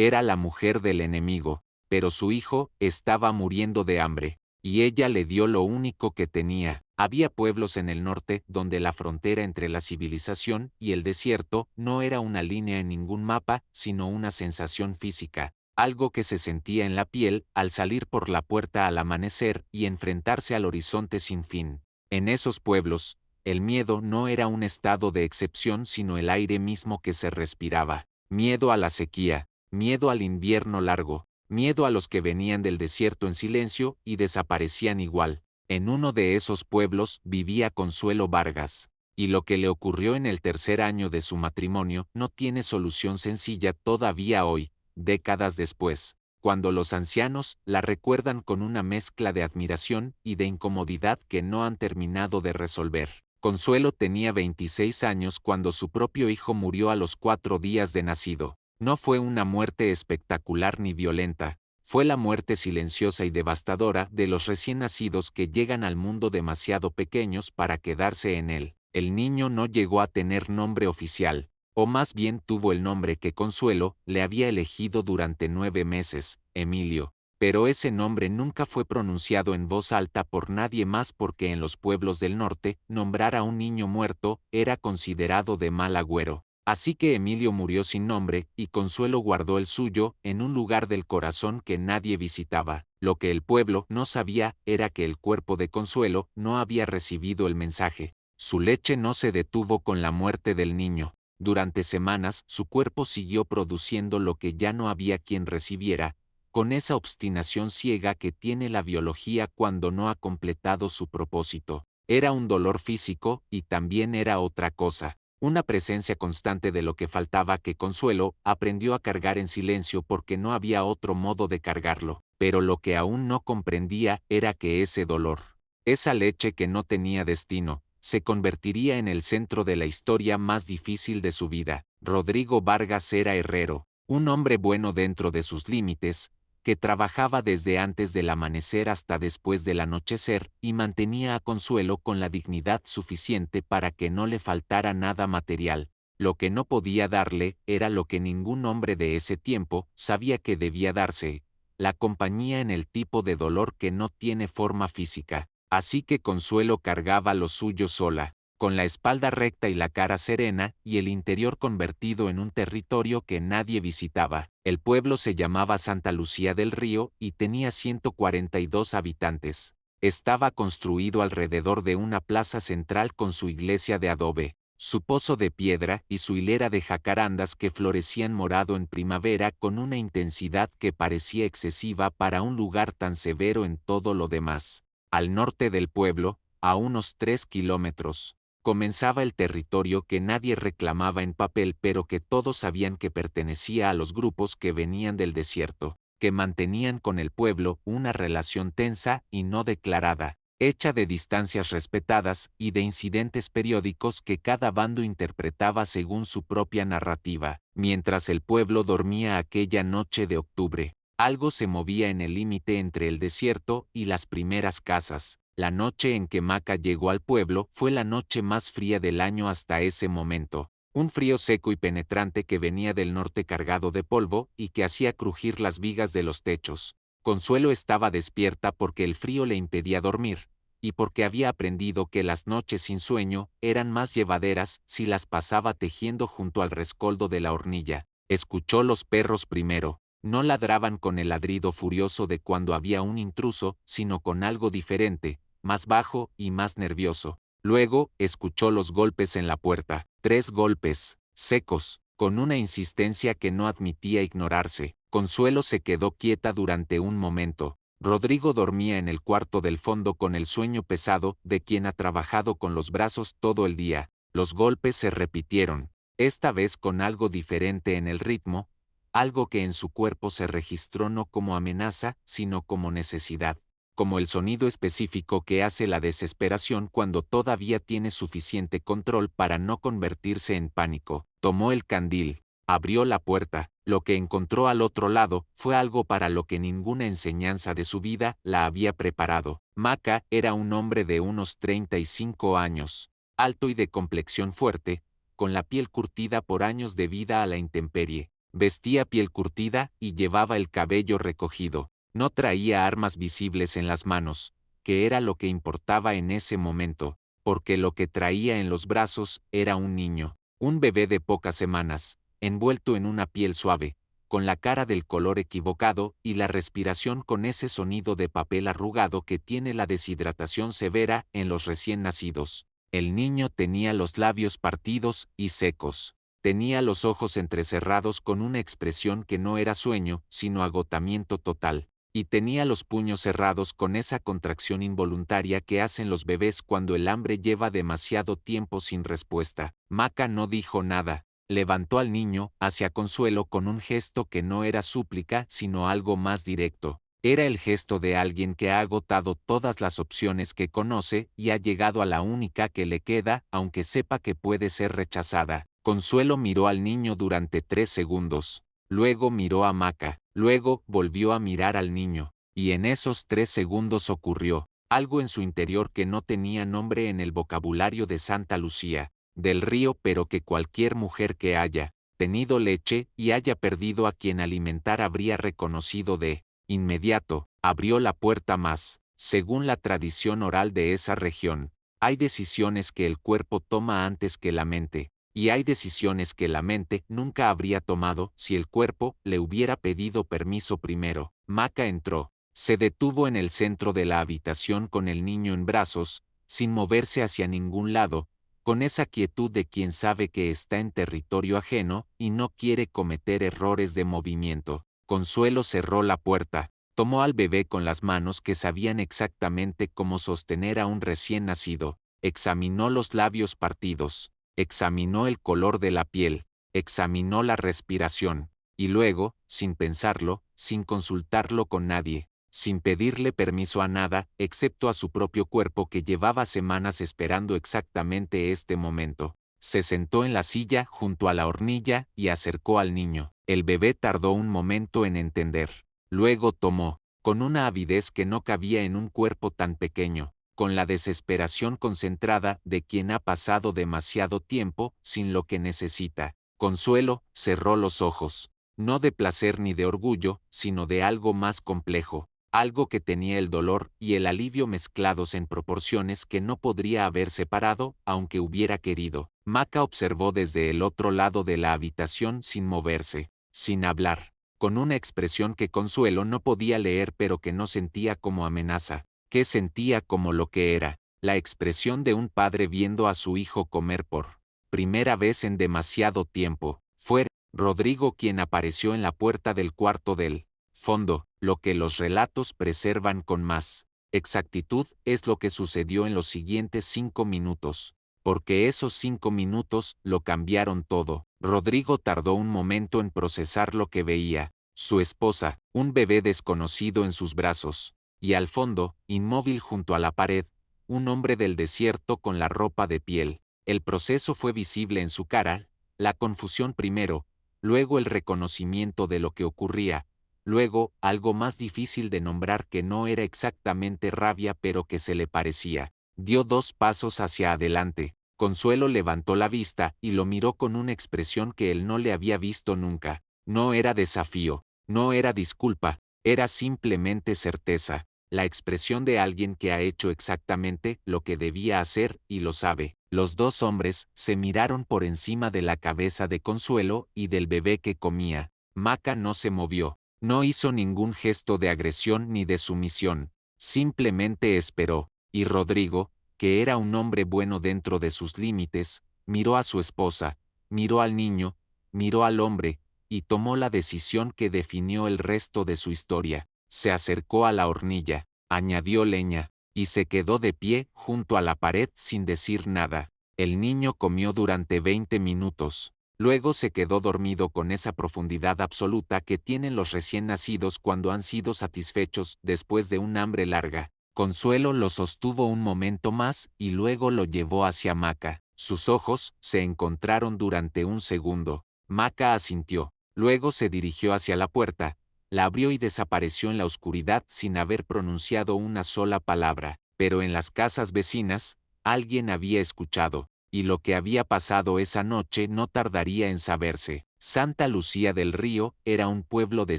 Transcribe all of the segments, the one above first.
Era la mujer del enemigo, pero su hijo estaba muriendo de hambre, y ella le dio lo único que tenía. Había pueblos en el norte donde la frontera entre la civilización y el desierto no era una línea en ningún mapa, sino una sensación física, algo que se sentía en la piel al salir por la puerta al amanecer y enfrentarse al horizonte sin fin. En esos pueblos, el miedo no era un estado de excepción sino el aire mismo que se respiraba. Miedo a la sequía, miedo al invierno largo, miedo a los que venían del desierto en silencio y desaparecían igual. En uno de esos pueblos vivía Consuelo Vargas, y lo que le ocurrió en el tercer año de su matrimonio no tiene solución sencilla todavía hoy, décadas después, cuando los ancianos la recuerdan con una mezcla de admiración y de incomodidad que no han terminado de resolver. Consuelo tenía 26 años cuando su propio hijo murió a los 4 días de nacido. No fue una muerte espectacular ni violenta, fue la muerte silenciosa y devastadora de los recién nacidos que llegan al mundo demasiado pequeños para quedarse en él. El niño no llegó a tener nombre oficial, o más bien tuvo el nombre que Consuelo le había elegido durante 9 meses, Emilio, pero ese nombre nunca fue pronunciado en voz alta por nadie más porque en los pueblos del norte, nombrar a un niño muerto era considerado de mal agüero. Así que Emilio murió sin nombre, y Consuelo guardó el suyo en un lugar del corazón que nadie visitaba. Lo que el pueblo no sabía era que el cuerpo de Consuelo no había recibido el mensaje. Su leche no se detuvo con la muerte del niño. Durante semanas su cuerpo siguió produciendo lo que ya no había quien recibiera, con esa obstinación ciega que tiene la biología cuando no ha completado su propósito. Era un dolor físico y también era otra cosa. Una presencia constante de lo que faltaba que Consuelo aprendió a cargar en silencio porque no había otro modo de cargarlo, pero lo que aún no comprendía era que ese dolor, esa leche que no tenía destino, se convertiría en el centro de la historia más difícil de su vida. Rodrigo Vargas era herrero, un hombre bueno dentro de sus límites, que trabajaba desde antes del amanecer hasta después del anochecer y mantenía a Consuelo con la dignidad suficiente para que no le faltara nada material. Lo que no podía darle era lo que ningún hombre de ese tiempo sabía que debía darse, la compañía en el tipo de dolor que no tiene forma física. Así que Consuelo cargaba lo suyo sola, con la espalda recta y la cara serena, y el interior convertido en un territorio que nadie visitaba. El pueblo se llamaba Santa Lucía del Río y tenía 142 habitantes. Estaba construido alrededor de una plaza central con su iglesia de adobe, su pozo de piedra y su hilera de jacarandas que florecían morado en primavera con una intensidad que parecía excesiva para un lugar tan severo en todo lo demás. Al norte del pueblo, a unos 3 kilómetros, comenzaba el territorio que nadie reclamaba en papel pero que todos sabían que pertenecía a los grupos que venían del desierto, que mantenían con el pueblo una relación tensa y no declarada, hecha de distancias respetadas y de incidentes periódicos que cada bando interpretaba según su propia narrativa. Mientras el pueblo dormía aquella noche de octubre, algo se movía en el límite entre el desierto y las primeras casas. La noche en que Maca llegó al pueblo fue la noche más fría del año hasta ese momento. Un frío seco y penetrante que venía del norte cargado de polvo y que hacía crujir las vigas de los techos. Consuelo estaba despierta porque el frío le impedía dormir, y porque había aprendido que las noches sin sueño eran más llevaderas si las pasaba tejiendo junto al rescoldo de la hornilla. Escuchó los perros primero. No ladraban con el ladrido furioso de cuando había un intruso, sino con algo diferente, más bajo y más nervioso. Luego, escuchó los golpes en la puerta. 3 golpes, secos, con una insistencia que no admitía ignorarse. Consuelo se quedó quieta durante un momento. Rodrigo dormía en el cuarto del fondo con el sueño pesado de quien ha trabajado con los brazos todo el día. Los golpes se repitieron, esta vez con algo diferente en el ritmo, algo que en su cuerpo se registró no como amenaza, sino como necesidad, como el sonido específico que hace la desesperación cuando todavía tiene suficiente control para no convertirse en pánico. Tomó el candil, abrió la puerta. Lo que encontró al otro lado fue algo para lo que ninguna enseñanza de su vida la había preparado. Maca era un hombre de unos 35 años, alto y de complexión fuerte, con la piel curtida por años de vida a la intemperie. Vestía piel curtida y llevaba el cabello recogido. No traía armas visibles en las manos, que era lo que importaba en ese momento, porque lo que traía en los brazos era un niño, un bebé de pocas semanas, envuelto en una piel suave, con la cara del color equivocado y la respiración con ese sonido de papel arrugado que tiene la deshidratación severa en los recién nacidos. El niño tenía los labios partidos y secos. Tenía los ojos entrecerrados con una expresión que no era sueño, sino agotamiento total, y tenía los puños cerrados con esa contracción involuntaria que hacen los bebés cuando el hambre lleva demasiado tiempo sin respuesta. Maca no dijo nada. Levantó al niño hacia Consuelo con un gesto que no era súplica sino algo más directo. Era el gesto de alguien que ha agotado todas las opciones que conoce y ha llegado a la única que le queda, aunque sepa que puede ser rechazada. Consuelo miró al niño durante 3 segundos, luego miró a Maca, luego volvió a mirar al niño, y en esos 3 segundos ocurrió algo en su interior que no tenía nombre en el vocabulario de Santa Lucía del Río, pero que cualquier mujer que haya tenido leche y haya perdido a quien alimentar habría reconocido de inmediato. Abrió la puerta más. Según la tradición oral de esa región, hay decisiones que el cuerpo toma antes que la mente, y hay decisiones que la mente nunca habría tomado si el cuerpo le hubiera pedido permiso primero. Maca entró. Se detuvo en el centro de la habitación con el niño en brazos, sin moverse hacia ningún lado, con esa quietud de quien sabe que está en territorio ajeno y no quiere cometer errores de movimiento. Consuelo cerró la puerta, tomó al bebé con las manos que sabían exactamente cómo sostener a un recién nacido, examinó los labios partidos, examinó el color de la piel, examinó la respiración, y luego, sin pensarlo, sin consultarlo con nadie, sin pedirle permiso a nada, excepto a su propio cuerpo que llevaba semanas esperando exactamente este momento, se sentó en la silla junto a la hornilla y acercó al niño. El bebé tardó un momento en entender. Luego tomó, con una avidez que no cabía en un cuerpo tan pequeño, con la desesperación concentrada de quien ha pasado demasiado tiempo sin lo que necesita. Consuelo cerró los ojos, no de placer ni de orgullo, sino de algo más complejo, algo que tenía el dolor y el alivio mezclados en proporciones que no podría haber separado, aunque hubiera querido. Maca observó desde el otro lado de la habitación sin moverse, sin hablar, con una expresión que Consuelo no podía leer pero que no sentía como amenaza, que sentía como lo que era, la expresión de un padre viendo a su hijo comer por primera vez en demasiado tiempo. Fue Rodrigo quien apareció en la puerta del cuarto del fondo. Lo que los relatos preservan con más exactitud es lo que sucedió en los siguientes 5 minutos, porque esos 5 minutos lo cambiaron todo. Rodrigo tardó un momento en procesar lo que veía, su esposa, un bebé desconocido en sus brazos, y al fondo, inmóvil junto a la pared, un hombre del desierto con la ropa de piel. El proceso fue visible en su cara, la confusión primero, luego el reconocimiento de lo que ocurría, luego algo más difícil de nombrar que no era exactamente rabia pero que se le parecía. Dio 2 pasos hacia adelante. Consuelo levantó la vista y lo miró con una expresión que él no le había visto nunca. No era desafío, no era disculpa, era simplemente certeza, la expresión de alguien que ha hecho exactamente lo que debía hacer y lo sabe. Los 2 hombres se miraron por encima de la cabeza de Consuelo y del bebé que comía. Maca no se movió, no hizo ningún gesto de agresión ni de sumisión, simplemente esperó, y Rodrigo, que era un hombre bueno dentro de sus límites, miró a su esposa, miró al niño, miró al hombre, y tomó la decisión que definió el resto de su historia. Se acercó a la hornilla, añadió leña, y se quedó de pie junto a la pared sin decir nada. El niño comió durante 20 minutos. Luego se quedó dormido con esa profundidad absoluta que tienen los recién nacidos cuando han sido satisfechos después de un hambre larga. Consuelo lo sostuvo un momento más y luego lo llevó hacia Maca. Sus ojos se encontraron durante un segundo. Maca asintió. Luego se dirigió hacia la puerta, la abrió y desapareció en la oscuridad sin haber pronunciado una sola palabra. Pero en las casas vecinas, alguien había escuchado. y lo que había pasado esa noche no tardaría en saberse. Santa Lucía del Río era un pueblo de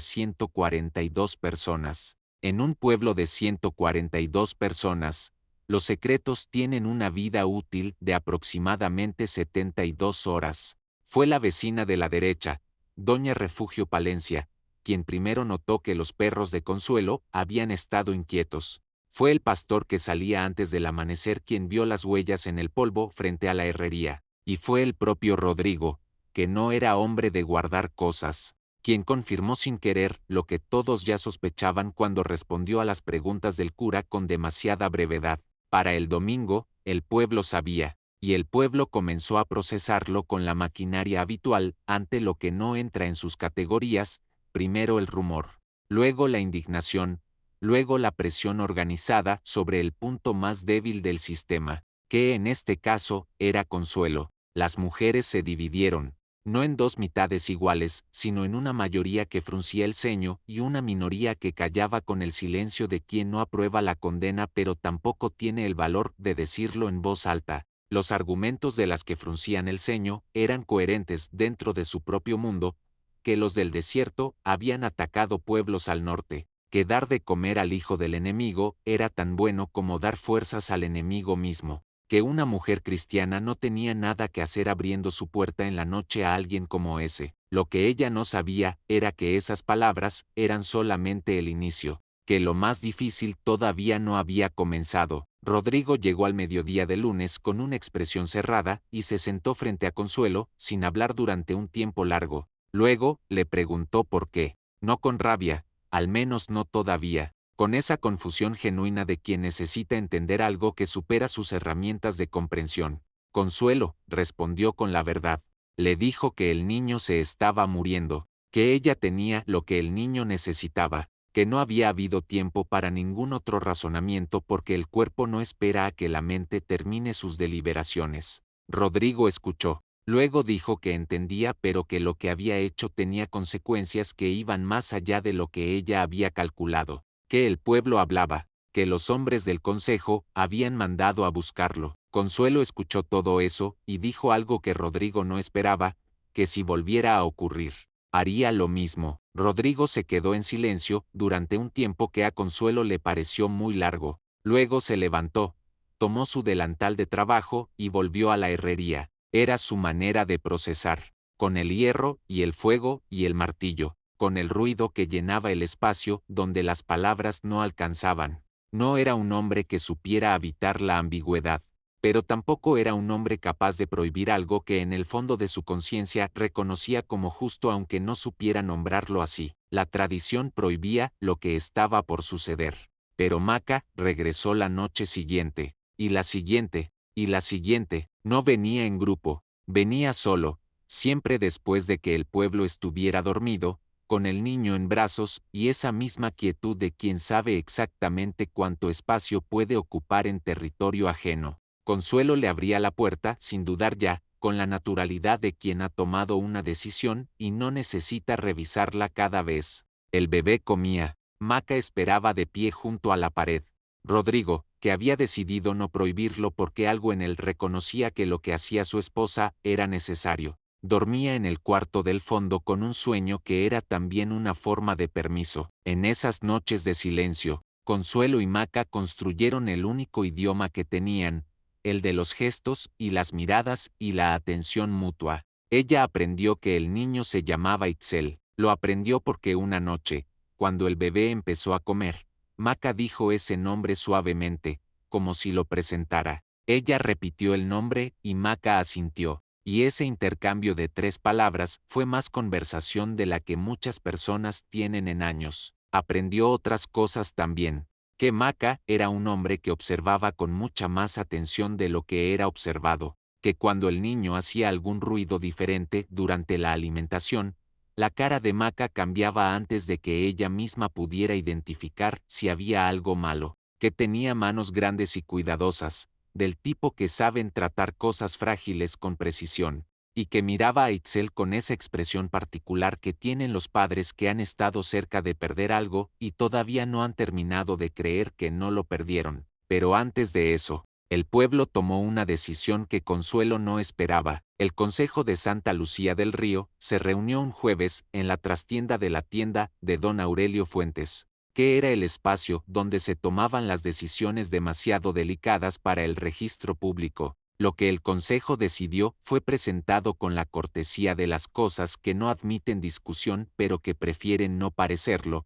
142 personas. En un pueblo de 142 personas, los secretos tienen una vida útil de aproximadamente 72 horas. Fue la vecina de la derecha, doña Refugio Palencia, quien primero notó que los perros de Consuelo habían estado inquietos. Fue el pastor que salía antes del amanecer quien vio las huellas en el polvo frente a la herrería, y fue el propio Rodrigo, que no era hombre de guardar cosas, quien confirmó sin querer lo que todos ya sospechaban cuando respondió a las preguntas del cura con demasiada brevedad. Para el domingo, el pueblo sabía, y el pueblo comenzó a procesarlo con la maquinaria habitual ante lo que no entra en sus categorías, primero el rumor, luego la indignación, luego la presión organizada sobre el punto más débil del sistema, que en este caso era Consuelo. Las mujeres se dividieron, no en dos mitades iguales, sino en una mayoría que fruncía el ceño y una minoría que callaba con el silencio de quien no aprueba la condena pero tampoco tiene el valor de decirlo en voz alta. Los argumentos de las que fruncían el ceño eran coherentes dentro de su propio mundo, que los del desierto habían atacado pueblos al norte, que dar de comer al hijo del enemigo era tan bueno como dar fuerzas al enemigo mismo, que una mujer cristiana no tenía nada que hacer abriendo su puerta en la noche a alguien como ese. Lo que ella no sabía era que esas palabras eran solamente el inicio, que lo más difícil todavía no había comenzado. Rodrigo llegó al mediodía de lunes con una expresión cerrada y se sentó frente a Consuelo, sin hablar durante un tiempo largo. Luego, le preguntó por qué, no con rabia, al menos no todavía, con esa confusión genuina de quien necesita entender algo que supera sus herramientas de comprensión. Consuelo, respondió con la verdad. Le dijo que el niño se estaba muriendo, que ella tenía lo que el niño necesitaba, que no había habido tiempo para ningún otro razonamiento porque el cuerpo no espera a que la mente termine sus deliberaciones. Rodrigo escuchó. Luego dijo que entendía pero que lo que había hecho tenía consecuencias que iban más allá de lo que ella había calculado, que el pueblo hablaba, que los hombres del consejo habían mandado a buscarlo. Consuelo escuchó todo eso y dijo algo que Rodrigo no esperaba, que si volviera a ocurrir, haría lo mismo. Rodrigo se quedó en silencio durante un tiempo que a Consuelo le pareció muy largo. Luego se levantó, tomó su delantal de trabajo y volvió a la herrería. Era su manera de procesar, con el hierro y el fuego y el martillo, con el ruido que llenaba el espacio donde las palabras no alcanzaban. No era un hombre que supiera habitar la ambigüedad, pero tampoco era un hombre capaz de prohibir algo que en el fondo de su conciencia reconocía como justo aunque no supiera nombrarlo así. La tradición prohibía lo que estaba por suceder. Pero Maca regresó la noche siguiente, y la siguiente, y la siguiente. No venía en grupo, venía solo, siempre después de que el pueblo estuviera dormido, con el niño en brazos y esa misma quietud de quien sabe exactamente cuánto espacio puede ocupar en territorio ajeno. Consuelo le abría la puerta, sin dudar ya, con la naturalidad de quien ha tomado una decisión y no necesita revisarla cada vez. El bebé comía. Maca esperaba de pie junto a la pared. Rodrigo, que había decidido no prohibirlo porque algo en él reconocía que lo que hacía su esposa era necesario, dormía en el cuarto del fondo con un sueño que era también una forma de permiso. En esas noches de silencio, Consuelo y Maca construyeron el único idioma que tenían, el de los gestos y las miradas y la atención mutua. Ella aprendió que el niño se llamaba Itzel. Lo aprendió porque una noche, cuando el bebé empezó a comer, Maca dijo ese nombre suavemente, como si lo presentara. Ella repitió el nombre y Maca asintió, y ese intercambio de 3 palabras fue más conversación de la que muchas personas tienen en años. Aprendió otras cosas también, que Maca era un hombre que observaba con mucha más atención de lo que era observado, que cuando el niño hacía algún ruido diferente durante la alimentación, la cara de Maca cambiaba antes de que ella misma pudiera identificar si había algo malo, que tenía manos grandes y cuidadosas, del tipo que saben tratar cosas frágiles con precisión, y que miraba a Itzel con esa expresión particular que tienen los padres que han estado cerca de perder algo y todavía no han terminado de creer que no lo perdieron. Pero antes de eso, El pueblo tomó una decisión que Consuelo no esperaba. El Consejo de Santa Lucía del Río se reunió un jueves en la trastienda de la tienda de don Aurelio Fuentes, que era el espacio donde se tomaban las decisiones demasiado delicadas para el registro público. Lo que el Consejo decidió fue presentado con la cortesía de las cosas que no admiten discusión pero que prefieren no parecerlo.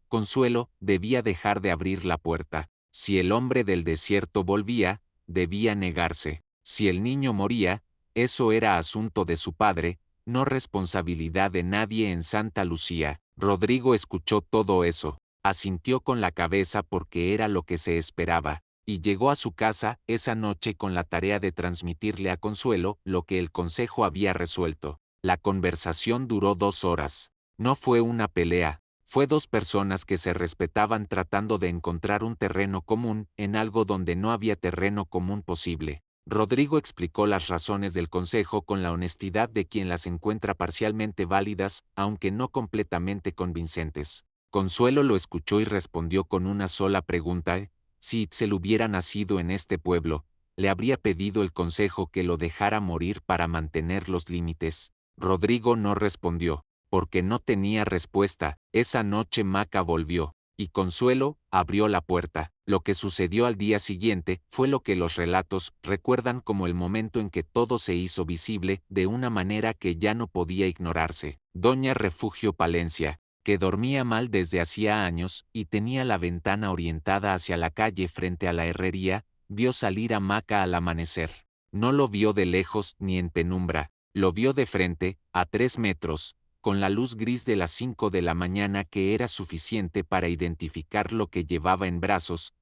Consuelo debía dejar de abrir la puerta. Si el hombre del desierto volvía, debía negarse. Si el niño moría, eso era asunto de su padre, no responsabilidad de nadie en Santa Lucía. Rodrigo escuchó todo eso, asintió con la cabeza porque era lo que se esperaba, y llegó a su casa esa noche con la tarea de transmitirle a Consuelo lo que el consejo había resuelto. La conversación duró 2 horas. No fue una pelea, fue dos personas que se respetaban tratando de encontrar un terreno común en algo donde no había terreno común posible. Rodrigo explicó las razones del consejo con la honestidad de quien las encuentra parcialmente válidas, aunque no completamente convincentes. Consuelo lo escuchó y respondió con una sola pregunta: si Itzel hubiera nacido en este pueblo, le habría pedido el consejo que lo dejara morir para mantener los límites. Rodrigo no respondió, porque no tenía respuesta. Esa noche Maca volvió, y Consuelo abrió la puerta. Lo que sucedió al día siguiente fue lo que los relatos recuerdan como el momento en que todo se hizo visible de una manera que ya no podía ignorarse. Doña Refugio Palencia, que dormía mal desde hacía años y tenía la ventana orientada hacia la calle frente a la herrería, vio salir a Maca al amanecer. No lo vio de lejos ni en penumbra, lo vio de frente, a 3 metros, con la luz gris de las 5 de la mañana que era suficiente para identificar lo que llevaba en brazos: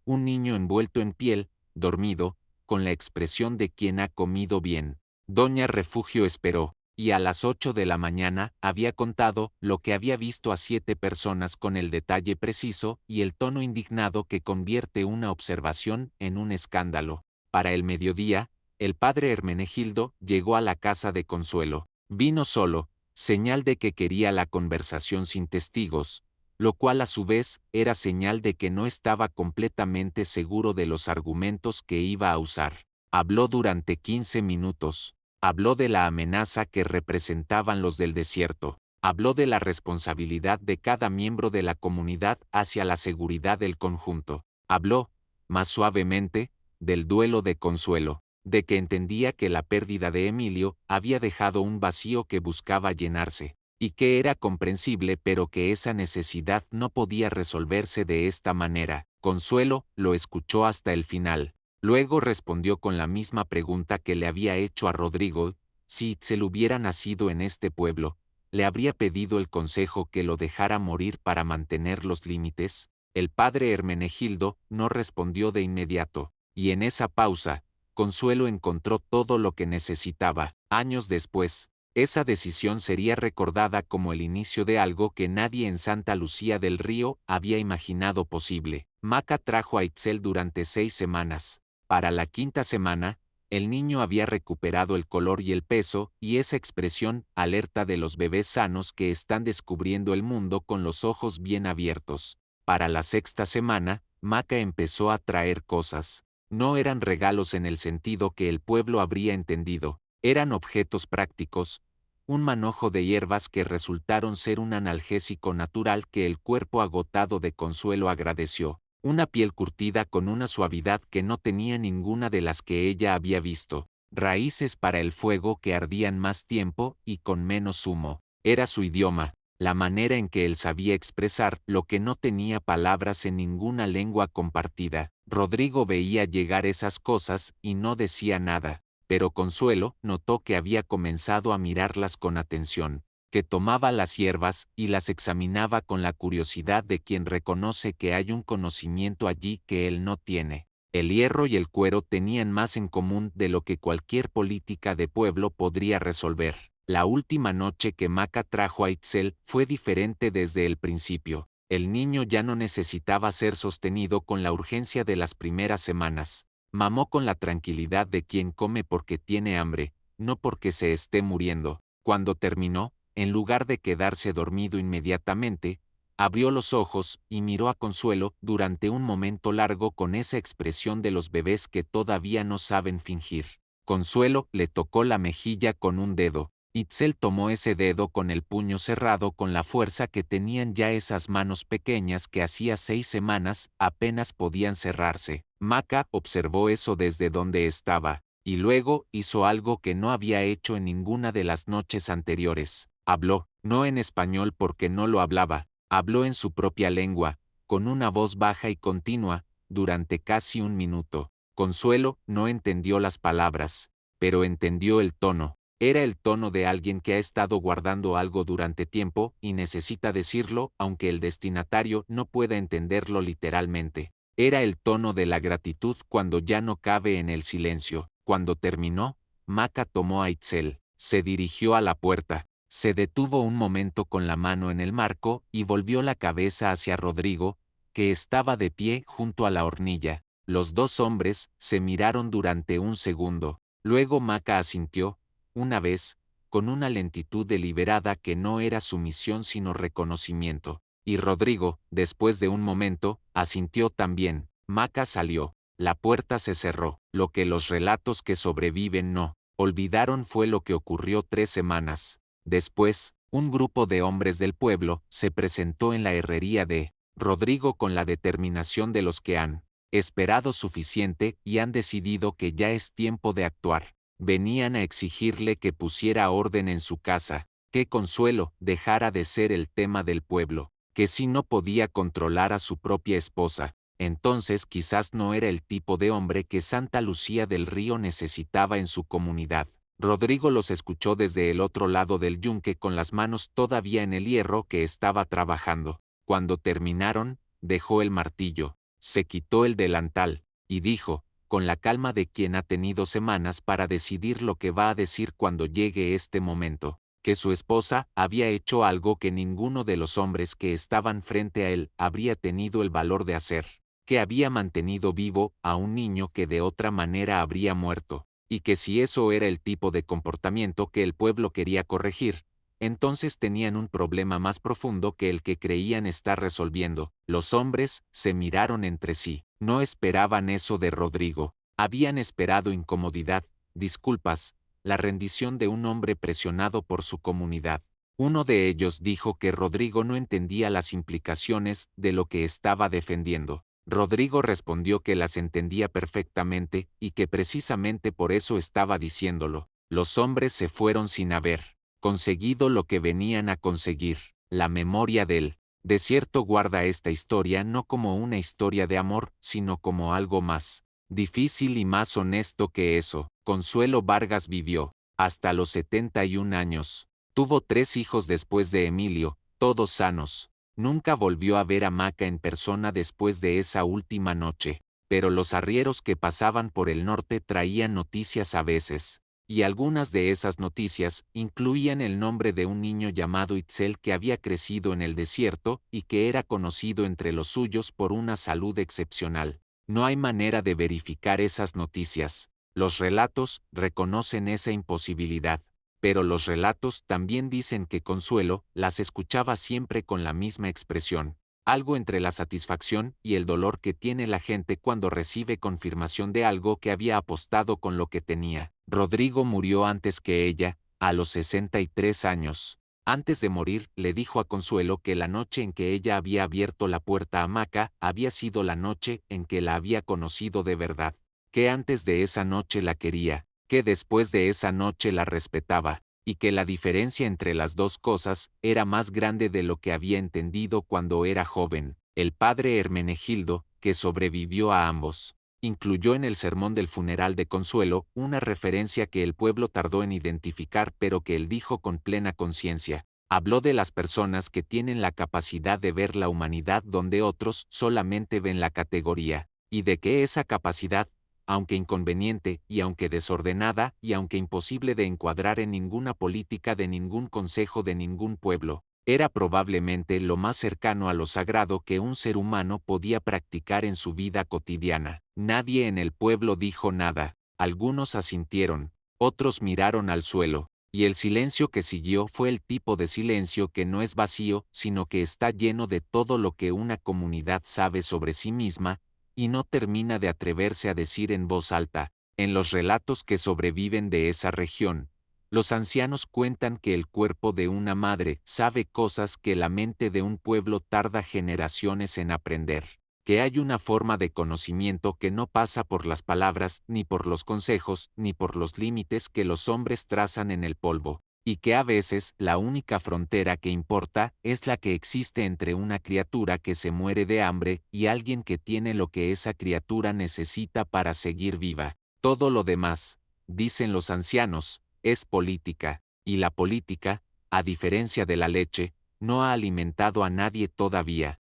un niño envuelto en piel, dormido, con la expresión de quien ha comido bien. Doña Refugio esperó, y a las 8 de la mañana había contado lo que había visto a 7 personas con el detalle preciso y el tono indignado que convierte una observación en un escándalo. Para el mediodía, el padre Hermenegildo llegó a la casa de Consuelo. Vino solo, señal de que quería la conversación sin testigos, lo cual a su vez era señal de que no estaba completamente seguro de los argumentos que iba a usar. Habló durante 15 minutos. Habló de la amenaza que representaban los del desierto. Habló de la responsabilidad de cada miembro de la comunidad hacia la seguridad del conjunto. Habló, más suavemente, del duelo de Consuelo, de que entendía que la pérdida de Emilio había dejado un vacío que buscaba llenarse, y que era comprensible pero que esa necesidad no podía resolverse de esta manera. Consuelo lo escuchó hasta el final. Luego respondió con la misma pregunta que le había hecho a Rodrigo: si Itzel hubiera nacido en este pueblo, ¿le habría pedido el consejo que lo dejara morir para mantener los límites? El padre Hermenegildo no respondió de inmediato, y en esa pausa, Consuelo encontró todo lo que necesitaba. Años después, esa decisión sería recordada como el inicio de algo que nadie en Santa Lucía del Río había imaginado posible. Maca trajo a Itzel durante 6 semanas. Para la 5ª semana, el niño había recuperado el color y el peso, y esa expresión alerta de los bebés sanos que están descubriendo el mundo con los ojos bien abiertos. Para la 6ª semana, Maca empezó a traer cosas. No eran regalos en el sentido que el pueblo habría entendido, eran objetos prácticos, un manojo de hierbas que resultaron ser un analgésico natural que el cuerpo agotado de Consuelo agradeció, una piel curtida con una suavidad que no tenía ninguna de las que ella había visto, raíces para el fuego que ardían más tiempo y con menos humo. Era su idioma, la manera en que él sabía expresar lo que no tenía palabras en ninguna lengua compartida. Rodrigo veía llegar esas cosas y no decía nada, pero Consuelo notó que había comenzado a mirarlas con atención, que tomaba las hierbas y las examinaba con la curiosidad de quien reconoce que hay un conocimiento allí que él no tiene. El hierro y el cuero tenían más en común de lo que cualquier política de pueblo podría resolver. La última noche que Maca trajo a Itzel fue diferente desde el principio. El niño ya no necesitaba ser sostenido con la urgencia de las primeras semanas. Mamó con la tranquilidad de quien come porque tiene hambre, no porque se esté muriendo. Cuando terminó, en lugar de quedarse dormido inmediatamente, Abrió los ojos y miró a Consuelo durante un momento largo con esa expresión de los bebés que todavía no saben fingir. Consuelo le tocó la mejilla con un dedo. Itzel tomó ese dedo con el puño cerrado con la fuerza que tenían ya esas manos pequeñas que hacía 6 semanas apenas podían cerrarse. Maca observó eso desde donde estaba, y luego hizo algo que no había hecho en ninguna de las noches anteriores. Habló, no en español porque no lo hablaba, habló en su propia lengua, con una voz baja y continua, durante casi un minuto. Consuelo no entendió las palabras, pero entendió el tono. Era el tono de alguien que ha estado guardando algo durante tiempo y necesita decirlo aunque el destinatario no pueda entenderlo literalmente. Era el tono de la gratitud cuando ya no cabe en el silencio. Cuando terminó, Maca tomó a Itzel, se dirigió a la puerta, se detuvo un momento con la mano en el marco y volvió la cabeza hacia Rodrigo, que estaba de pie junto a la hornilla. Los dos hombres se miraron durante un segundo. Luego Maca asintió, una vez, con una lentitud deliberada que no era sumisión sino reconocimiento. Y Rodrigo, después de un momento, asintió también. Maca salió. La puerta se cerró. Lo que los relatos que sobreviven no olvidaron fue lo que ocurrió 3 semanas después. Un grupo de hombres del pueblo se presentó en la herrería de Rodrigo con la determinación de los que han esperado suficiente y han decidido que ya es tiempo de actuar. Venían a exigirle que pusiera orden en su casa, que Consuelo dejara de ser el tema del pueblo, que si no podía controlar a su propia esposa, entonces quizás no era el tipo de hombre que Santa Lucía del Río necesitaba en su comunidad. Rodrigo los escuchó desde el otro lado del yunque con las manos todavía en el hierro que estaba trabajando. Cuando terminaron, dejó el martillo, se quitó el delantal, y dijo, con la calma de quien ha tenido semanas para decidir lo que va a decir cuando llegue este momento, que su esposa había hecho algo que ninguno de los hombres que estaban frente a él habría tenido el valor de hacer, que había mantenido vivo a un niño que de otra manera habría muerto, y que si eso era el tipo de comportamiento que el pueblo quería corregir, entonces tenían un problema más profundo que el que creían estar resolviendo. Los hombres se miraron entre sí. No esperaban eso de Rodrigo. Habían esperado incomodidad, disculpas, la rendición de un hombre presionado por su comunidad. Uno de ellos dijo que Rodrigo no entendía las implicaciones de lo que estaba defendiendo. Rodrigo respondió que las entendía perfectamente y que precisamente por eso estaba diciéndolo. Los hombres se fueron sin haber conseguido lo que venían a conseguir. La memoria del desierto guarda esta historia no como una historia de amor, sino como algo más difícil y más honesto que eso. Consuelo Vargas vivió hasta los 71 años. Tuvo 3 hijos después de Emilio, todos sanos. Nunca volvió a ver a Maca en persona después de esa última noche, pero los arrieros que pasaban por el norte traían noticias a veces. Y algunas de esas noticias incluían el nombre de un niño llamado Itzel que había crecido en el desierto y que era conocido entre los suyos por una salud excepcional. No hay manera de verificar esas noticias. Los relatos reconocen esa imposibilidad, pero los relatos también dicen que Consuelo las escuchaba siempre con la misma expresión, algo entre la satisfacción y el dolor que tiene la gente cuando recibe confirmación de algo que había apostado con lo que tenía. Rodrigo murió antes que ella, a los 63 años. Antes de morir, le dijo a Consuelo que la noche en que ella había abierto la puerta a Maca había sido la noche en que la había conocido de verdad, que antes de esa noche la quería, que después de esa noche la respetaba, y que la diferencia entre las dos cosas era más grande de lo que había entendido cuando era joven. El padre Hermenegildo, que sobrevivió a ambos, incluyó en el sermón del funeral de Consuelo una referencia que el pueblo tardó en identificar pero que él dijo con plena conciencia. Habló de las personas que tienen la capacidad de ver la humanidad donde otros solamente ven la categoría, y de que esa capacidad, aunque inconveniente y aunque desordenada y aunque imposible de encuadrar en ninguna política de ningún consejo de ningún pueblo, era probablemente lo más cercano a lo sagrado que un ser humano podía practicar en su vida cotidiana. Nadie en el pueblo dijo nada, algunos asintieron, otros miraron al suelo, Y el silencio que siguió fue el tipo de silencio que no es vacío, sino que está lleno de todo lo que una comunidad sabe sobre sí misma, y no termina de atreverse a decir en voz alta. En los relatos que sobreviven de esa región, los ancianos cuentan que el cuerpo de una madre sabe cosas que la mente de un pueblo tarda generaciones en aprender, que hay una forma de conocimiento que no pasa por las palabras, ni por los consejos, ni por los límites que los hombres trazan en el polvo, y que a veces la única frontera que importa es la que existe entre una criatura que se muere de hambre y alguien que tiene lo que esa criatura necesita para seguir viva. Todo lo demás, dicen los ancianos, es política, y la política, a diferencia de la leche, no ha alimentado a nadie todavía.